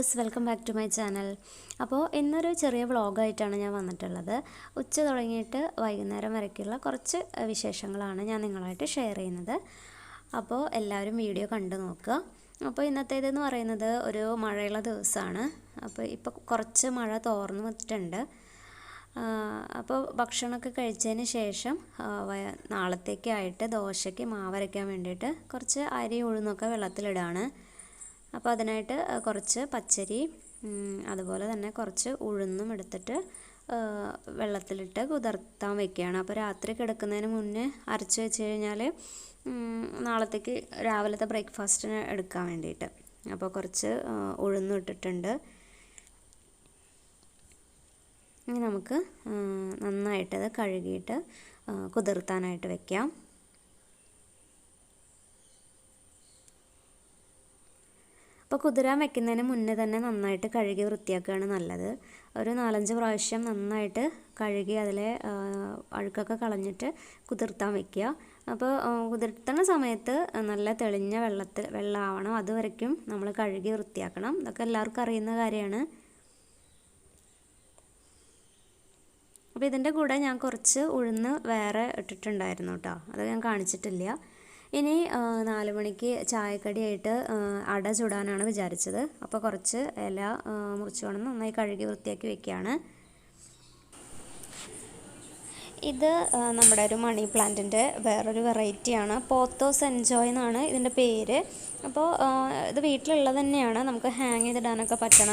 Viewers, welcome back to my channel. അപ്പോൾ ഇന്നൊരു ചെറിയ വ്ളോഗായിട്ടാണ് ഞാൻ വന്നിട്ടുള്ളത്. ഉച്ച തുടങ്ങിയിട്ട് വൈകുന്നേരം വരയ്ക്കുള്ള കുറച്ച് വിശേഷങ്ങളാണ് ഞാൻ നിങ്ങളായിട്ട് ഷെയർ ചെയ്യുന്നത്. അപ്പോൾ എല്ലാവരും വീഡിയോ കണ്ടു നോക്കുക. അപ്പോൾ ഇന്നത്തേതെന്ന് പറയുന്നത് ഒരു മഴയുള്ള ദിവസമാണ്. അപ്പോൾ ഇപ്പോൾ കുറച്ച് മഴ തോർന്നു വന്നിട്ടുണ്ട്. അപ്പോൾ ഭക്ഷണമൊക്കെ കഴിച്ചതിന് ശേഷം നാളത്തേക്കായിട്ട് ദോശയ്ക്ക് മാവരയ്ക്കാൻ വേണ്ടിയിട്ട് കുറച്ച് അരി ഉഴുന്നൊക്കെ വെള്ളത്തിലിടാണ്. അപ്പോൾ അതിനായിട്ട് കുറച്ച് പച്ചരി അതുപോലെ തന്നെ കുറച്ച് ഉഴുന്നും എടുത്തിട്ട് വെള്ളത്തിലിട്ട് കുതിർത്താൻ വെക്കുകയാണ്. അപ്പോൾ രാത്രി കിടക്കുന്നതിന് മുന്നേ അരച്ച് വെച്ച് കഴിഞ്ഞാൽ നാളത്തേക്ക് രാവിലത്തെ ബ്രേക്ക്ഫാസ്റ്റിന് എടുക്കാൻ വേണ്ടിയിട്ട്. അപ്പോൾ കുറച്ച് ഉഴുന്നും ഇട്ടിട്ടുണ്ട്. ഇനി നമുക്ക് നന്നായിട്ടത് കഴുകിയിട്ട് കുതിർത്താനായിട്ട് വെക്കാം. അപ്പോൾ കുതിരാൻ വെക്കുന്നതിന് മുന്നേ തന്നെ നന്നായിട്ട് കഴുകി വൃത്തിയാക്കുകയാണ് നല്ലത്. ഒരു 4-5 പ്രാവശ്യം നന്നായിട്ട് കഴുകി അതിലെ അഴുക്കൊക്കെ കളഞ്ഞിട്ട് കുതിർത്താൻ വെക്കുക. അപ്പോൾ കുതിർത്തുന്ന സമയത്ത് നല്ല തെളിഞ്ഞ വെള്ളമാവണം. അതുവരയ്ക്കും നമ്മൾ കഴുകി വൃത്തിയാക്കണം. ഇതൊക്കെ എല്ലാവർക്കും അറിയുന്ന കാര്യമാണ്. അപ്പോൾ ഇതിൻ്റെ കൂടെ ഞാൻ കുറച്ച് ഉഴുന്ന് വേറെ ഇട്ടിട്ടുണ്ടായിരുന്നു കേട്ടോ, അത് ഞാൻ കാണിച്ചിട്ടില്ല. ഇനി 4 മണിക്ക് ചായക്കടിയായിട്ട് അട ചുടാനാണ് വിചാരിച്ചത്. അപ്പോൾ കുറച്ച് ഇല മുറിച്ച് കൊണ്ട് നന്നായി കഴുകി വൃത്തിയാക്കി വെക്കുകയാണ്. ഇത് നമ്മുടെ ഒരു മണി പ്ലാന്റിൻ്റെ വേറൊരു വെറൈറ്റിയാണ്. പോത്തോസ് എൻജോയ് എന്നാണ് ഇതിൻ്റെ പേര്. അപ്പോൾ ഇത് വീട്ടിലുള്ളത് തന്നെയാണ്, നമുക്ക് ഹാങ് ചെയ്തിടാനൊക്കെ പറ്റണ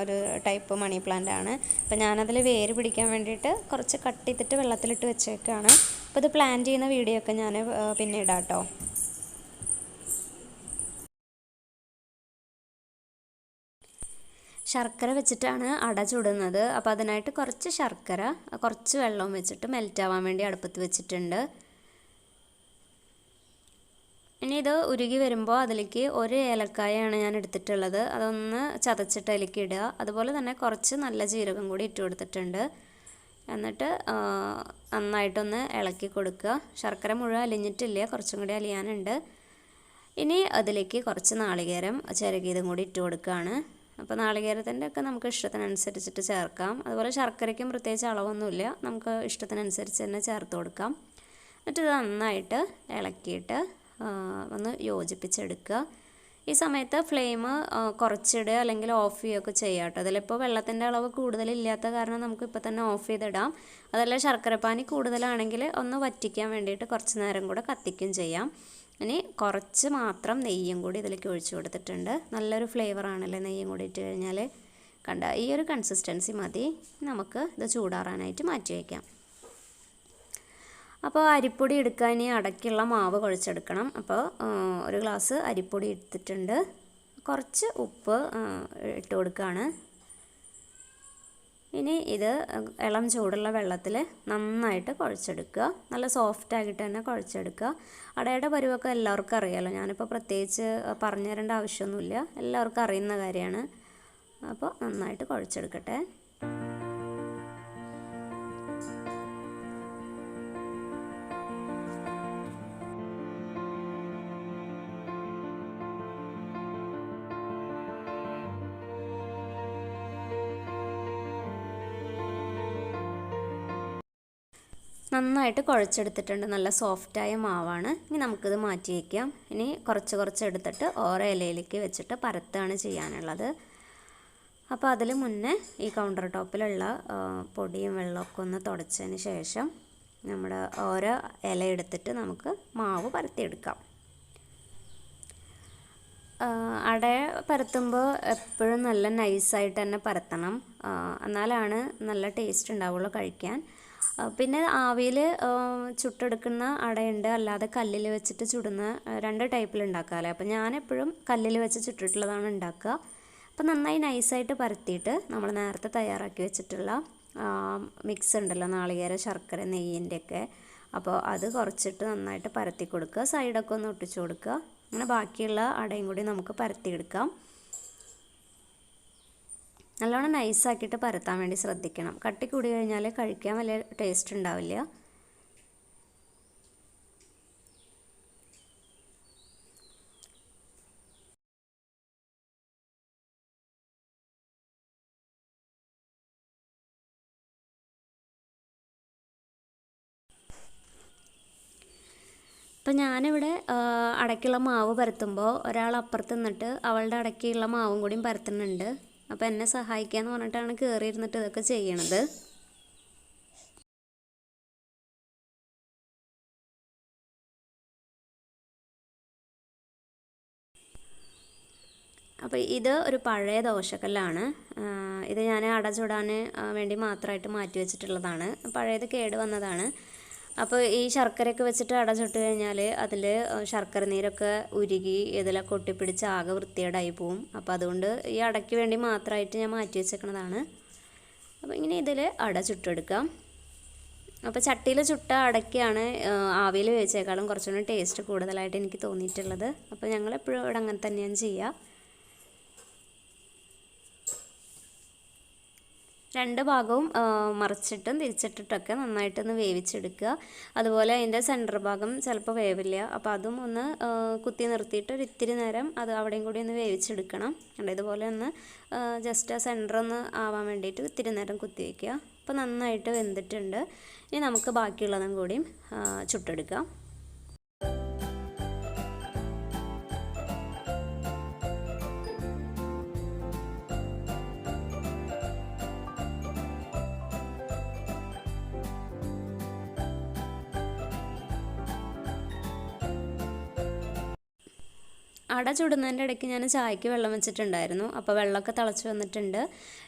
ഒരു ടൈപ്പ് മണി പ്ലാന്റ് ആണ്. അപ്പോൾ ഞാനതിൽ വേര് പിടിക്കാൻ വേണ്ടിയിട്ട് കുറച്ച് കട്ട് ചെയ്തിട്ട് വെള്ളത്തിലിട്ട് വെച്ചേക്കാണ്. അപ്പോൾ ഇത് പ്ലാന്റ് ചെയ്യുന്ന വീഡിയോ ഒക്കെ ഞാൻ പിന്നെ ഇടാം കേട്ടോ. ശർക്കര വെച്ചിട്ടാണ് അട ചുടുന്നത്. അപ്പോൾ അതിനായിട്ട് കുറച്ച് ശർക്കര കുറച്ച് വെള്ളവും വെച്ചിട്ട് മെൽറ്റാവാൻ വേണ്ടി അടുപ്പത്ത് വെച്ചിട്ടുണ്ട്. ഇനി ഇത് ഉരുകി വരുമ്പോൾ അതിലേക്ക് ഒരു ഏലക്കായാണ് ഞാൻ എടുത്തിട്ടുള്ളത്. അതൊന്ന് ചതച്ചിട്ട് അതിലേക്ക് ഇടുക. അതുപോലെ തന്നെ കുറച്ച് നല്ല ജീരകം കൂടി ഇട്ട് കൊടുത്തിട്ടുണ്ട്. എന്നിട്ട് നന്നായിട്ടൊന്ന് ഇളക്കി കൊടുക്കുക. ശർക്കര മുഴുവൻ അലിഞ്ഞിട്ടില്ല, കുറച്ചും കൂടി അലിയാനുണ്ട്. ഇനി അതിലേക്ക് കുറച്ച് നാളികേരം ചിരകിയതും കൂടി ഇട്ട് കൊടുക്കുകയാണ്. അപ്പോൾ നാളികേരത്തിൻ്റെ ഒക്കെ നമുക്ക് ഇഷ്ടത്തിനനുസരിച്ചിട്ട് ചേർക്കാം. അതുപോലെ ശർക്കരയ്ക്കും പ്രത്യേകിച്ച് അളവൊന്നുമില്ല, നമുക്ക് ഇഷ്ടത്തിനനുസരിച്ച് തന്നെ ചേർത്ത് കൊടുക്കാം. എന്നിട്ട് ഇത് നന്നായിട്ട് ഇളക്കിയിട്ട് ഒന്ന് യോജിപ്പിച്ചെടുക്കുക. ഈ സമയത്ത് ഫ്ലെയിം കുറച്ചിടുക അല്ലെങ്കിൽ ഓഫ് ചെയ്യുകയൊക്കെ ചെയ്യാം കേട്ടോ. അതിലിപ്പോൾ വെള്ളത്തിൻ്റെ അളവ് കൂടുതലില്ലാത്ത കാരണം നമുക്ക് ഇപ്പോൾ തന്നെ ഓഫ് ചെയ്തിടാം. അതല്ല ശർക്കരപ്പാനി കൂടുതലാണെങ്കിൽ ഒന്ന് വറ്റിക്കാൻ വേണ്ടിയിട്ട് കുറച്ച് നേരം കൂടെ കത്തിക്കുകയും ചെയ്യാം. ഇനി കുറച്ച് മാത്രം നെയ്യും കൂടി ഇതിലേക്ക് ഒഴിച്ച് കൊടുത്തിട്ടുണ്ട്. നല്ലൊരു ഫ്ലേവറാണല്ലേ നെയ്യും കൂടി ഇട്ട് കഴിഞ്ഞാൽ. കണ്ട ഈ ഒരു കൺസിസ്റ്റൻസി മതി. നമുക്ക് ഇത് ചൂടാറാനായിട്ട് മാറ്റി വയ്ക്കാം. അപ്പോൾ അരിപ്പൊടി എടുക്കാൻ ഇനി അടയ്ക്കുള്ള മാവ് കുഴച്ചെടുക്കണം. അപ്പോൾ ഒരു ഗ്ലാസ് അരിപ്പൊടി എടുത്തിട്ടുണ്ട്. കുറച്ച് ഉപ്പ് ഇട്ട് കൊടുക്കുകയാണ്. ഇനി ഇത് ഇളം ചൂടുള്ള വെള്ളത്തിൽ നന്നായിട്ട് കുഴച്ചെടുക്കുക. നല്ല സോഫ്റ്റ് ആയിട്ട് തന്നെ കുഴച്ചെടുക്കുക. അടയുടെ പരുവൊക്കെ എല്ലാവർക്കും അറിയാമല്ലോ, ഞാനിപ്പോൾ പ്രത്യേകിച്ച് പറഞ്ഞു തരേണ്ട ആവശ്യമൊന്നുമില്ല, എല്ലാവർക്കും അറിയുന്ന കാര്യമാണ്. അപ്പോൾ നന്നായിട്ട് കുഴച്ചെടുക്കട്ടെ. നന്നായിട്ട് കുഴച്ചെടുത്തിട്ടുണ്ട്. നല്ല സോഫ്റ്റായ മാവാണ്. ഇനി നമുക്കിത് മാറ്റി വയ്ക്കാം. ഇനി കുറച്ച് എടുത്തിട്ട് ഓരോ ഇലയിലേക്ക് വെച്ചിട്ട് പരത്താണ് ചെയ്യാനുള്ളത്. അപ്പോൾ അതിൽ മുന്നേ ഈ കൗണ്ടർ ടോപ്പിലുള്ള പൊടിയും വെള്ളമൊക്കെ ഒന്ന് തുടച്ചതിന് ശേഷം നമ്മുടെ ഓരോ ഇല എടുത്തിട്ട് നമുക്ക് മാവ് പരത്തിയെടുക്കാം. അട പരത്തുമ്പോൾ എപ്പോഴും നല്ല നൈസായിട്ട് തന്നെ പരത്തണം, എന്നാലാണ് നല്ല ടേസ്റ്റ് ഉണ്ടാവുള്ളൂ കഴിക്കാൻ. പിന്നെ ആവിയിൽ ചുട്ടെടുക്കുന്ന അടയുണ്ട്, അല്ലാതെ കല്ലിൽ വെച്ചിട്ട് ചുടുന്ന 2 ടൈപ്പിൽ ഉണ്ടാക്കാമല്ലേ. അപ്പോൾ ഞാനെപ്പോഴും കല്ലിൽ വെച്ച് ചുട്ടിട്ടുള്ളതാണ് ഉണ്ടാക്കുക. അപ്പോൾ നന്നായി നൈസായിട്ട് പരത്തിയിട്ട് നമ്മൾ നേരത്തെ തയ്യാറാക്കി വെച്ചിട്ടുള്ള മിക്സ് ഉണ്ടല്ലോ, നാളികേര ശർക്കര നെയ്യിൻ്റെയൊക്കെ, അപ്പോൾ അത് കുറച്ചിട്ട് നന്നായിട്ട് പരത്തി കൊടുക്കുക. സൈഡൊക്കെ ഒന്ന് ഒട്ടിച്ചു കൊടുക്കുക. അങ്ങനെ ബാക്കിയുള്ള അടയും കൂടി നമുക്ക് പരത്തിയെടുക്കാം. നല്ലോണം നൈസാക്കിയിട്ട് പരത്താൻ വേണ്ടി ശ്രദ്ധിക്കണം. കട്ടി കൂടി കഴിഞ്ഞാൽ കഴിക്കാൻ വലിയ ടേസ്റ്റ് ഉണ്ടാവില്ല. അപ്പം ഞാനിവിടെ അടയ്ക്കുള്ള മാവ് പരത്തുമ്പോൾ ഒരാൾ അപ്പുറത്ത് നിന്നിട്ട് അവളുടെ അടയ്ക്കുള്ള മാവും കൂടിയും പരത്തുന്നുണ്ട്. അപ്പോൾ എന്നെ സഹായിക്കാമെന്ന് പറഞ്ഞിട്ടാണ് കയറിയിരുന്നിട്ട് ഇതൊക്കെ ചെയ്യണത്. അപ്പോൾ ഇത് ഒരു പഴയ ദോശക്കല്ലാണ്. ഇത് ഞാൻ അട ചുടാൻ വേണ്ടി മാത്രമായിട്ട് മാറ്റി വെച്ചിട്ടുള്ളതാണ്. പഴയത് കേട് വന്നതാണ്. അപ്പോൾ ഈ ശർക്കരയൊക്കെ വെച്ചിട്ട് അട ചുട്ട് കഴിഞ്ഞാൽ അതിൽ ശർക്കര നീരൊക്കെ ഉരുകി ഇതിലൊക്കെ ഒട്ടിപ്പിടിച്ച് ആകെ വൃത്തികേടായി പോവും. അപ്പോൾ അതുകൊണ്ട് ഈ അടയ്ക്ക് വേണ്ടി മാത്രമായിട്ട് ഞാൻ മാറ്റി വെച്ചേക്കുന്നതാണ്. അപ്പോൾ ഇങ്ങനെ ഇതിൽ അട ചുട്ടെടുക്കാം. അപ്പോൾ ചട്ടിയിൽ ചുട്ട അടയ്ക്കാണ് ആവിയിൽ വേവിച്ചേക്കാളും കുറച്ചുകൂടി ടേസ്റ്റ് കൂടുതലായിട്ട് എനിക്ക് തോന്നിയിട്ടുള്ളത്. അപ്പോൾ ഞങ്ങളെപ്പോഴും ഇവിടെ അങ്ങനെ തന്നെയാണ് ചെയ്യുക. രണ്ട് ഭാഗവും മറിച്ചിട്ടും തിരിച്ചിട്ടിട്ടൊക്കെ നന്നായിട്ടൊന്ന് വേവിച്ചെടുക്കുക. അതുപോലെ അതിൻ്റെ സെൻറ്റർ ഭാഗം ചിലപ്പോൾ വേവില്ല. അപ്പോൾ അതും ഒന്ന് കുത്തി നിർത്തിയിട്ട് ഒരു ഇത്തിരി നേരം അത് അവിടെയും കൂടി ഒന്ന് വേവിച്ചെടുക്കണം. ഇതുപോലെ ഒന്ന് ജസ്റ്റ് ആ സെൻറ്റർ ഒന്ന് ആവാൻ വേണ്ടിയിട്ട് ഇത്തിരി നേരം കുത്തി വയ്ക്കുക. അപ്പോൾ നന്നായിട്ട് വെന്തിട്ടുണ്ട്. ഇനി നമുക്ക് ബാക്കിയുള്ളതും കൂടിയും ചുട്ടെടുക്കാം. അട ചുടുന്നതിൻ്റെ ഇടയ്ക്ക് ഞാൻ ചായക്ക് വെള്ളം വെച്ചിട്ടുണ്ടായിരുന്നു. അപ്പോൾ വെള്ളമൊക്കെ തിളച്ച് വന്നിട്ടുണ്ട്.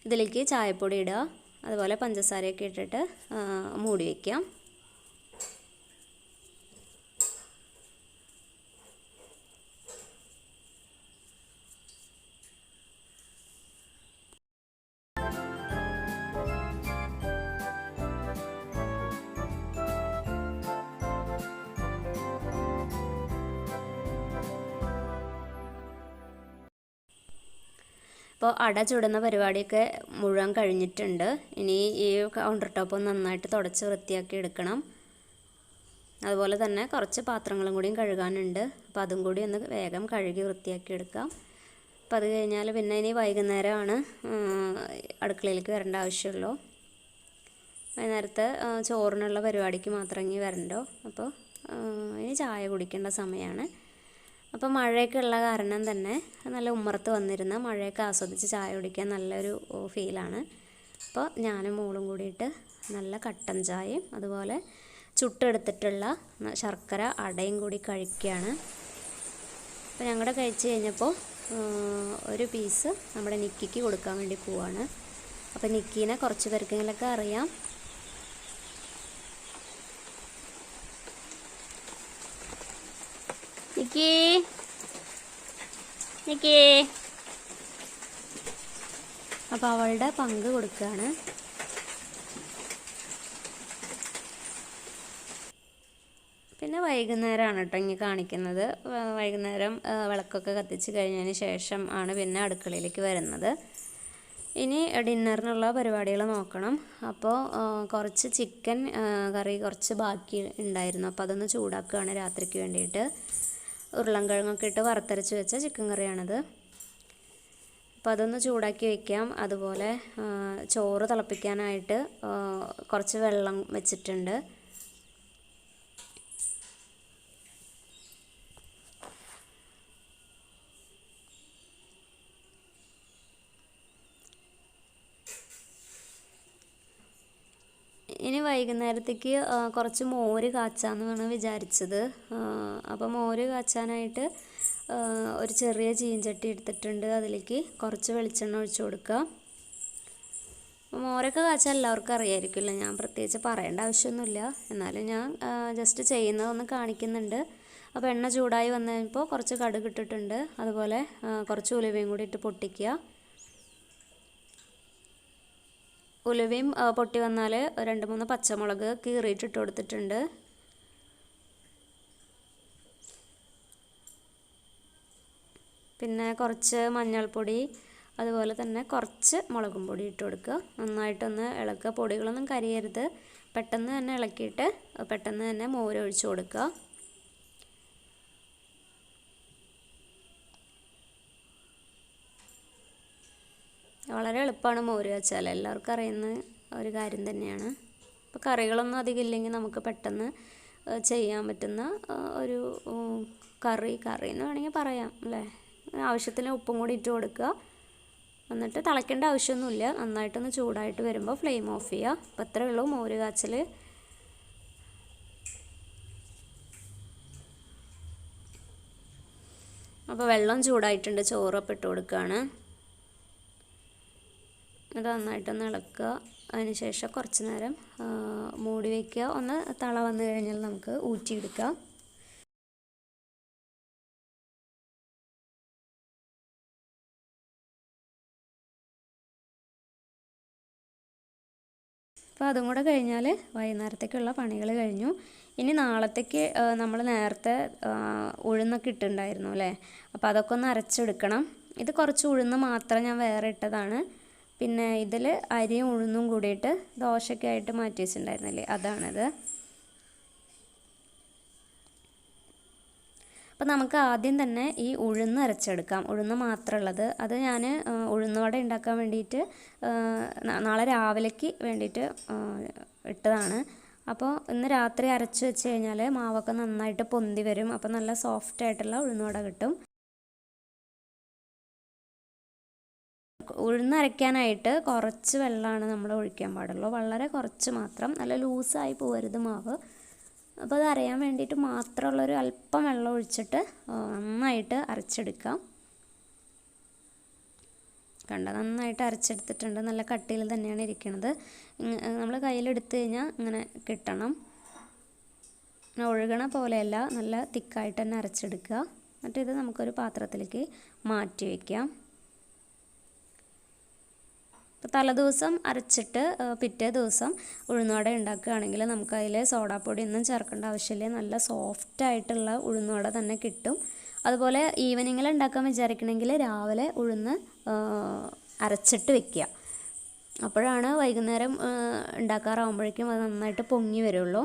ഇതിലേക്ക് ചായപ്പൊടി ഇടുക, അതുപോലെ പഞ്ചസാരയൊക്കെ ഇട്ടിട്ട് മൂടി വയ്ക്കാം. അപ്പോൾ അട ചുടുന്ന പരിപാടിയൊക്കെ മുഴുവൻ കഴിഞ്ഞിട്ടുണ്ട്. ഇനി ഈ കൗണ്ടർ ടോപ്പ് നന്നായിട്ട് തുടച്ച് വൃത്തിയാക്കി എടുക്കണം. അതുപോലെ തന്നെ കുറച്ച് പാത്രങ്ങളും കൂടിയും കഴുകാനുണ്ട്. അപ്പോൾ അതും കൂടി ഒന്ന് വേഗം കഴുകി വൃത്തിയാക്കി എടുക്കാം. അപ്പോൾ അത് കഴിഞ്ഞാൽ പിന്നെ ഇനി വൈകുന്നേരമാണ് അടുക്കളയിലേക്ക് വരേണ്ട ആവശ്യമുള്ളൂ. വൈകുന്നേരത്തെ ചോറിനുള്ള പരിപാടിക്ക് മാത്രം ഇനി വരണ്ടോ. അപ്പോൾ ഇനി ചായ കുടിക്കേണ്ട സമയമാണ്. അപ്പോൾ മഴയൊക്കെ ഉള്ള കാരണം തന്നെ നല്ല ഉമ്മറത്ത് വന്നിരുന്ന് മഴയൊക്കെ ആസ്വദിച്ച് ചായ കുടിക്കാൻ നല്ലൊരു ഫീലാണ്. അപ്പോൾ ഞാനും മോളും കൂടിയിട്ട് നല്ല കട്ടൻ ചായയും അതുപോലെ ചുട്ടെടുത്തിട്ടുള്ള ശർക്കര അടയും കൂടി കഴിക്കുകയാണ്. അപ്പോൾ ഞങ്ങളുടെ കഴിച്ച് കഴിഞ്ഞപ്പോൾ ഒരു പീസ് നമ്മുടെ നിക്കിക്ക് കൊടുക്കാൻ വേണ്ടി പോവാണ്. അപ്പോൾ നിക്കീനെ കുറച്ച് പേർക്കെങ്കിലൊക്കെ അറിയാം. നിക്കി നിക്കി അപ്പോൾ അവളുടെ പങ്ക് കൊടുക്കുകയാണ്. പിന്നെ വൈകുന്നേരമാണ് കേട്ടോ ഇങ്ങനെ കാണിക്കുന്നത്. വൈകുന്നേരം വിളക്കൊക്കെ കത്തിച്ച് കഴിഞ്ഞതിന് ശേഷം ആണ് പിന്നെ അടുക്കളയിലേക്ക് വരുന്നത്. ഇനി ഡിന്നറിനുള്ള പരിപാടികൾ നോക്കണം. അപ്പോൾ കുറച്ച് ചിക്കൻ കറി കുറച്ച് ബാക്കി ഉണ്ടായിരുന്നു. അപ്പോൾ അതൊന്ന് ചൂടാക്കുകയാണ് രാത്രിക്ക് വേണ്ടിയിട്ട്. ഉരുളൻകിഴങ്ങൊക്കെ ഇട്ട് വറുത്തരച്ച് വെച്ച ചിക്കൻ കറിയാണിത്. അപ്പോൾ അതൊന്ന് ചൂടാക്കി വയ്ക്കാം. അതുപോലെ ചോറ് തിളപ്പിക്കാനായിട്ട് കുറച്ച് വെള്ളം വെച്ചിട്ടുണ്ട്. ഇനി വൈകുന്നേരത്തേക്ക് കുറച്ച് മോര് കാച്ചാമെന്നാണ് വിചാരിച്ചത്. അപ്പോൾ മോര് കാച്ചാനായിട്ട് ഒരു ചെറിയ ചീഞ്ചട്ടി എടുത്തിട്ടുണ്ട്. അതിലേക്ക് കുറച്ച് വെളിച്ചെണ്ണ ഒഴിച്ചു കൊടുക്കുക. മോരൊക്കെ കാച്ചാൽ എല്ലാവർക്കും അറിയാമായിരിക്കുമല്ലോ, ഞാൻ പ്രത്യേകിച്ച് പറയേണ്ട ആവശ്യമൊന്നുമില്ല. എന്നാലും ഞാൻ ജസ്റ്റ് ചെയ്യുന്നതൊന്ന് കാണിക്കുന്നുണ്ട്. അപ്പോൾ എണ്ണ ചൂടായി വന്നപ്പോൾ കുറച്ച് കടുക് ഇട്ടിട്ടുണ്ട്. അതുപോലെ കുറച്ച് ഉലുവയും കൂടി ഇട്ട് പൊട്ടിക്കുക. ഉലുവയും പൊട്ടി വന്നാൽ 2-3 പച്ചമുളക് കീറിയിട്ടിട്ട് കൊടുത്തിട്ടുണ്ട്. പിന്നെ കുറച്ച് മഞ്ഞൾപ്പൊടി, അതുപോലെ തന്നെ കുറച്ച് മുളകും പൊടി ഇട്ട് കൊടുക്കുക. നന്നായിട്ടൊന്ന് ഇളക്കുക. പൊടികളൊന്നും കരിയരുത്. പെട്ടെന്ന് തന്നെ ഇളക്കിയിട്ട് പെട്ടെന്ന് തന്നെ മോര് ഒഴിച്ച് കൊടുക്കുക. വളരെ എളുപ്പമാണ് മോര് കാച്ചാൽ, എല്ലാവർക്കും അറിയുന്ന ഒരു കാര്യം തന്നെയാണ്. അപ്പോൾ കറികളൊന്നും അധികം ഇല്ലെങ്കിൽ നമുക്ക് പെട്ടെന്ന് ചെയ്യാൻ പറ്റുന്ന ഒരു കറി എന്ന് വേണമെങ്കിൽ പറയാം അല്ലേ. ആവശ്യത്തിന് ഉപ്പും കൂടി ഇട്ട് കൊടുക്കുക. എന്നിട്ട് തിളയ്ക്കേണ്ട ആവശ്യമൊന്നുമില്ല. നന്നായിട്ടൊന്ന് ചൂടായിട്ട് വരുമ്പോൾ ഫ്ലെയിം ഓഫ് ചെയ്യുക. അപ്പോൾ അത്രയേ ഉള്ളൂ മോര് കാച്ചൽ. അപ്പോൾ വെള്ളം ചൂടായിട്ടുണ്ട്, ചോറൊക്കെ ഇട്ട് കൊടുക്കുകയാണ്. അത് നന്നായിട്ടൊന്ന് ഇളക്കുക. അതിനുശേഷം കുറച്ച് നേരം മൂടി വയ്ക്കുക. ഒന്ന് തള വന്നു കഴിഞ്ഞാൽ നമുക്ക് ഊറ്റിയെടുക്കാം. അപ്പോൾ അതും കൂടെ കഴിഞ്ഞാൽ വൈകുന്നേരത്തേക്കുള്ള പണികൾ കഴിഞ്ഞു. ഇനി നാളത്തേക്ക് നമ്മൾ നേരത്തെ ഉഴുന്നൊക്കെ ഇട്ടുണ്ടായിരുന്നു അല്ലേ, അപ്പോൾ അതൊക്കെ ഒന്ന് അരച്ചെടുക്കണം. ഇത് കുറച്ച് ഉഴുന്ന് മാത്രം ഞാൻ വേറെ ഇട്ടതാണ്. പിന്നെ ഇതിൽ അരിയും ഉഴുന്നും കൂടിയിട്ട് ദോശയ്ക്ക് ആയിട്ട് മാറ്റി വെച്ചിട്ടുണ്ടായിരുന്നില്ലേ, അതാണിത്. അപ്പോൾ നമുക്ക് ആദ്യം തന്നെ ഈ ഉഴുന്ന് അരച്ചെടുക്കാം. ഉഴുന്ന് മാത്രമുള്ളത് അത് ഞാൻ ഉഴുന്നുവട ഉണ്ടാക്കാൻ വേണ്ടിയിട്ട് നാളെ രാവിലേക്ക് വേണ്ടിയിട്ട് ഇട്ടതാണ്. അപ്പോൾ ഇന്ന് രാത്രി അരച്ച് വെച്ച് കഴിഞ്ഞാൽ മാവൊക്കെ നന്നായിട്ട് പൊന്തി വരും. അപ്പോൾ നല്ല സോഫ്റ്റ് ആയിട്ടുള്ള ഉഴുന്നുവട കിട്ടും. ഉഴുന്ന് അരയ്ക്കാനായിട്ട് കുറച്ച് വെള്ളമാണ് നമ്മൾ ഒഴിക്കാൻ പാടുള്ളൂ, വളരെ കുറച്ച് മാത്രം. നല്ല ലൂസായി പോകരുത് മാവ്. അപ്പോൾ അത് അരയാൻ വേണ്ടിയിട്ട് മാത്രമുള്ളൊരു അല്പം വെള്ളം ഒഴിച്ചിട്ട് നന്നായിട്ട് അരച്ചെടുക്കാം. കണ്ട, നന്നായിട്ട് അരച്ചെടുത്തിട്ടുണ്ട്. നല്ല കട്ടിയിൽ തന്നെയാണ് ഇരിക്കുന്നത്. നമ്മൾ കയ്യിലെടുത്ത് കഴിഞ്ഞാൽ ഇങ്ങനെ കിട്ടണം. ഒഴുകണ പോലെയല്ല, നല്ല തിക്കായിട്ട് തന്നെ അരച്ചെടുക്കുക. എന്നിട്ട് ഇത് നമുക്കൊരു പാത്രത്തിലേക്ക് മാറ്റി വയ്ക്കാം. തലേദിവസം അരച്ചിട്ട് പിറ്റേ ദിവസം ഉഴുന്നുവട ഉണ്ടാക്കുകയാണെങ്കിൽ നമുക്കതിൽ സോഡാപ്പൊടി ഒന്നും ചേർക്കേണ്ട ആവശ്യമില്ല. നല്ല സോഫ്റ്റായിട്ടുള്ള ഉഴുന്നുവട തന്നെ കിട്ടും. അതുപോലെ ഈവനിങ്ങിൽ ഉണ്ടാക്കാൻ വിചാരിക്കണമെങ്കിൽ രാവിലെ ഉഴുന്ന് അരച്ചിട്ട് വെക്കുക. അപ്പോഴാണ് വൈകുന്നേരം ഉണ്ടാക്കാറാകുമ്പോഴേക്കും അത് നന്നായിട്ട് പൊങ്ങി വരുള്ളൂ.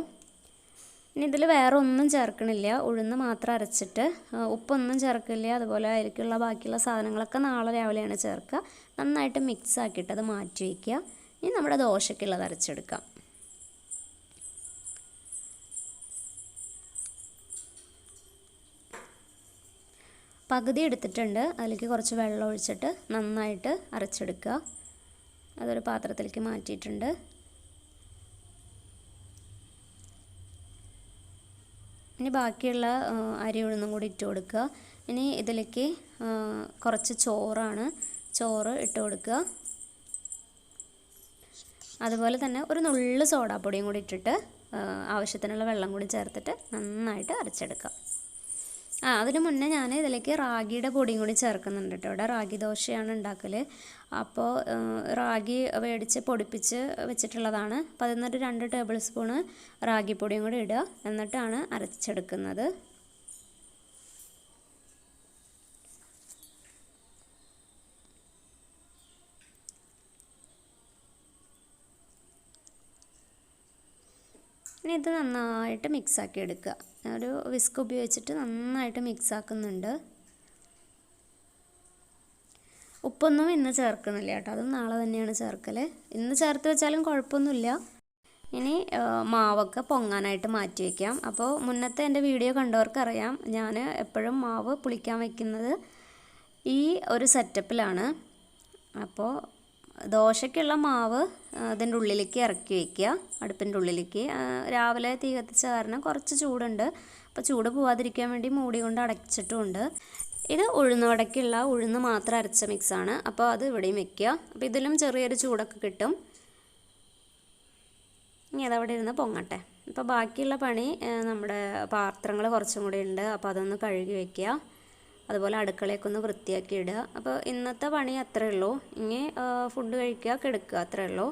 ഇനി ഇതിൽ വേറെ ഒന്നും ചേർക്കണില്ല, ഉഴുന്ന് മാത്രം അരച്ചിട്ട്, ഉപ്പൊന്നും ചേർക്കില്ല. അതുപോലെ അതിലേക്കുള്ള ബാക്കിയുള്ള സാധനങ്ങളൊക്കെ നാളെ രാവിലെയാണ് ചേർക്കുക. നന്നായിട്ട് മിക്സ് ആക്കിയിട്ട് അത് മാറ്റി വയ്ക്കുക. ഇനി നമ്മുടെ ദോശയ്ക്കുള്ളത് അരച്ചെടുക്കാം. പകുതി എടുത്തിട്ടുണ്ട്, അതിലേക്ക് കുറച്ച് വെള്ളം ഒഴിച്ചിട്ട് നന്നായിട്ട് അരച്ചെടുക്കുക. അതൊരു പാത്രത്തിലേക്ക് മാറ്റിയിട്ടുണ്ട്. ഇനി ബാക്കിയുള്ള അരി ഉഴുന്നും കൂടി ഇട്ട് കൊടുക്കുക. ഇനി ഇതിലേക്ക് കുറച്ച് ചോറ് ഇട്ട് കൊടുക്കുക. അതുപോലെ തന്നെ ഒരു നുള്ളു സോഡാപ്പൊടിയും കൂടി ഇട്ടിട്ട് ആവശ്യത്തിനുള്ള വെള്ളം കൂടി ചേർത്തിട്ട് നന്നായിട്ട് അരച്ചെടുക്കുക. അതിന് മുന്നേ ഞാൻ ഇതിലേക്ക് റാഗിയുടെ പൊടിയും കൂടി ചേർക്കുന്നുണ്ട് കേട്ടോ. ഇവിടെ റാഗി ദോശയാണ് ഉണ്ടാക്കൽ. അപ്പോൾ റാഗി മേടിച്ച് പൊടിപ്പിച്ച് വെച്ചിട്ടുള്ളതാണ്. അപ്പോൾ അതിൽ നിന്നൊരു 2 ടേബിൾ സ്പൂണ് റാഗിപ്പൊടിയും കൂടി ഇടുക. എന്നിട്ടാണ് അരച്ചെടുക്കുന്നത്. ഇനി ഇത് നന്നായിട്ട് മിക്സാക്കി എടുക്കുക. ഒരു വിസ്ക് ഉപയോഗിച്ചിട്ട് നന്നായിട്ട് മിക്സ് ആക്കുന്നുണ്ട്. ഉപ്പൊന്നും ഇന്ന് ചേർക്കുന്നില്ല കേട്ടോ, അതും നാളെ തന്നെയാണ് ചേർക്കൽ. ഇന്ന് ചേർത്ത് വെച്ചാലും കുഴപ്പമൊന്നുമില്ല. ഇനി മാവൊക്കെ പൊങ്ങാനായിട്ട് മാറ്റി വയ്ക്കാം. അപ്പോൾ മുന്നത്തെ എൻ്റെ വീഡിയോ കണ്ടവർക്കറിയാം, ഞാൻ എപ്പോഴും മാവ് പുളിക്കാൻ വയ്ക്കുന്നത് ഈ ഒരു സെറ്റപ്പിലാണ്. അപ്പോൾ ദോശയ്ക്കുള്ള മാവ് അതിൻ്റെ ഉള്ളിലേക്ക് ഇറക്കി വയ്ക്കുക, അടുപ്പിൻ്റെ ഉള്ളിലേക്ക്. രാവിലെ തീ കത്തിച്ച കാരണം കുറച്ച് ചൂടുണ്ട്. അപ്പോൾ ചൂട് പോവാതിരിക്കാൻ വേണ്ടി മൂടി കൊണ്ട് അടച്ചിട്ടുമുണ്ട്. ഇത് ഉഴുന്നുവടയ്ക്കുള്ള ഉഴുന്ന് മാത്രം അരച്ച മിക്സാണ്. അപ്പോൾ അത് ഇവിടെയും വെക്കുക. അപ്പോൾ ഇതിലും ചെറിയൊരു ചൂടൊക്കെ കിട്ടും. ഇനി അതവിടെ ഇരുന്ന് പൊങ്ങട്ടെ. അപ്പോൾ ബാക്കിയുള്ള പണി, നമ്മുടെ പാത്രങ്ങൾ കുറച്ചും കൂടി ഉണ്ട്. അപ്പോൾ അതൊന്ന് കഴുകി വയ്ക്കുക. അതുപോലെ അടുക്കളയൊക്കെ ഒന്ന് വൃത്തിയാക്കി ഇടുക. അപ്പോൾ ഇന്നത്തെ പണി അത്രയേ ഉള്ളൂ. ഇനി ഫുഡ് കഴിക്കുക, കിടക്കുക, അത്രയേ ഉള്ളൂ.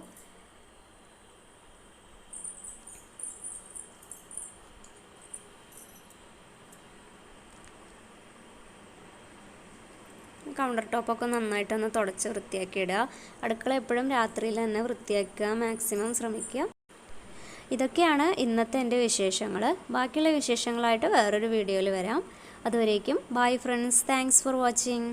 കൗണ്ടർ ടോപ്പൊക്കെ നന്നായിട്ടൊന്ന് തുടച്ച് വൃത്തിയാക്കി ഇടുക. അടുക്കള എപ്പോഴും രാത്രിയിൽ തന്നെ വൃത്തിയാക്കുക മാക്സിമം ശ്രമിക്കുക. ഇതൊക്കെയാണ് ഇന്നത്തെ എൻ്റെ വിശേഷങ്ങൾ. ബാക്കിയുള്ള വിശേഷങ്ങളായിട്ട് വേറൊരു വീഡിയോയിൽ വരാം. അതുവരേക്കും bye friends, thanks for watching.